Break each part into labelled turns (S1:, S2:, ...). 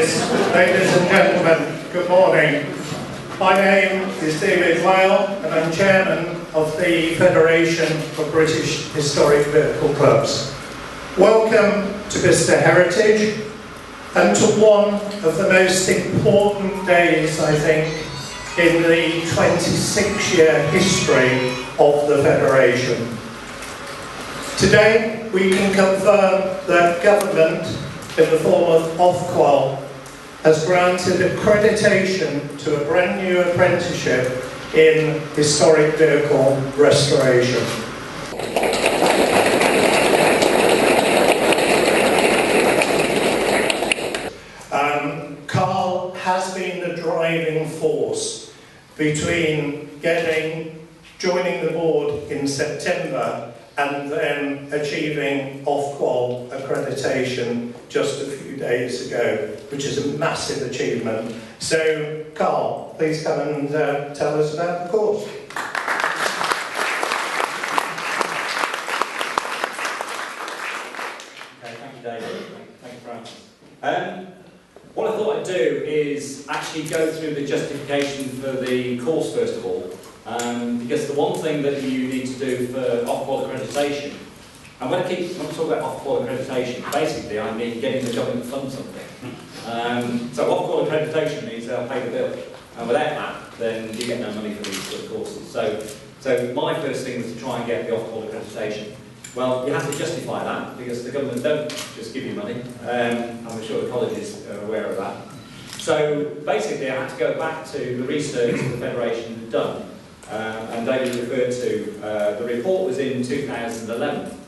S1: Ladies and gentlemen, good morning. My name is David Whale and I'm Chairman of the Federation of British Historic Vehicle Clubs. Welcome to Bicester Heritage and to one of the most important days, I think, in the 26-year history of the Federation. Today we can confirm that government, in the form of Ofqual, has granted accreditation to a brand new apprenticeship in historic vehicle restoration. Carl has been the driving force between joining the board in September and then achieving Ofqual accreditation just a few days ago, which is a massive achievement. So, Carl, please come and tell us about the course.
S2: Okay, thank you, David. Thank you, Francis. What I thought I'd do is actually go through the justification for the course first of all. Because the one thing that you need to do for Ofqual accreditation, and when I talk about Ofqual accreditation, basically I mean getting the government to fund something. So Ofqual accreditation means they'll pay the bill, and without that, then you get no money for these sort of courses. So my first thing was to try and get the Ofqual accreditation. Well, you have to justify that, because the government don't just give you money. I'm sure the colleges are aware of that. So basically I had to go back to the research that the Federation had done. And David referred to, the report was in 2011.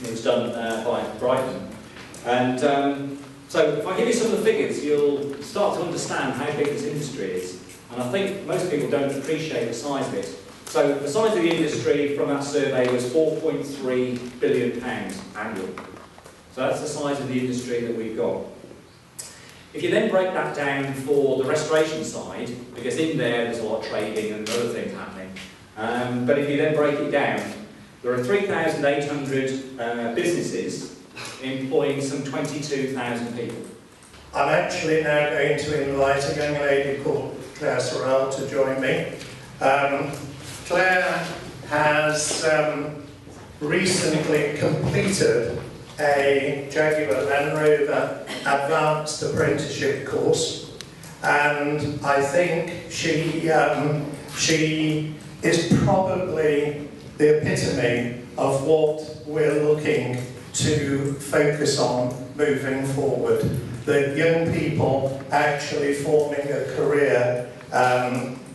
S2: It was done by Brighton. And so if I give you some of the figures, you'll start to understand how big this industry is. And I think most people don't appreciate the size of it. So the size of the industry from that survey was £4.3 billion annually. So that's the size of the industry that we've got. If you then break that down for the restoration side, because in there's a lot of trading and other things happening, but if you then break it down, there are 3,800 businesses employing some 22,000 people.
S1: I'm actually now going to invite a young lady called Claire Sorrell to join me. Claire has recently completed a Jaguar Land Rover Advanced Apprenticeship course, and I think she is probably the epitome of what we're looking to focus on moving forward. The young people actually forming a career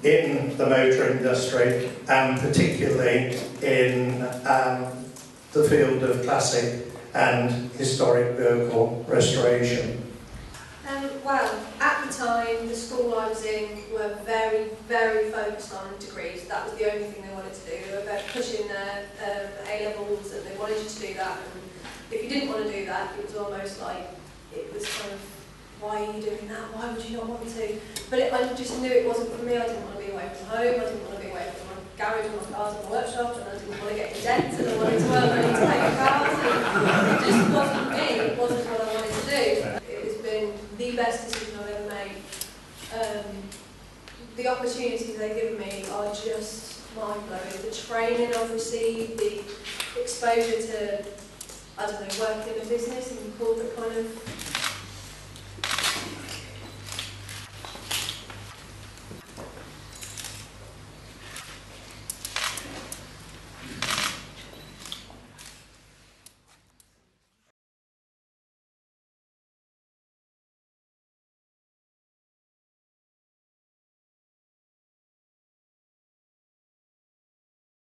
S1: in the motor industry, and particularly in the field of classic and historic vehicle restoration.
S3: Well, at the time, the school I was in were very, very focused on degrees. That was the only thing they wanted to do. They were about pushing their A-levels, and they wanted you to do that. And if you didn't want to do that, it was almost like, it was kind of, why are you doing that? Why would you not want to? But I just knew it wasn't for me. I didn't want to be away from home. I didn't want to be away from my garage and my cars and my workshop, and I didn't want to get in debt, and I wanted to earn money to pay for cars. And it just wasn't me. It wasn't what I wanted to do. It has been the best decision I've ever made. The opportunities they've given me are just mind-blowing. The training I've received, the exposure to, I don't know, working in a business and corporate kind of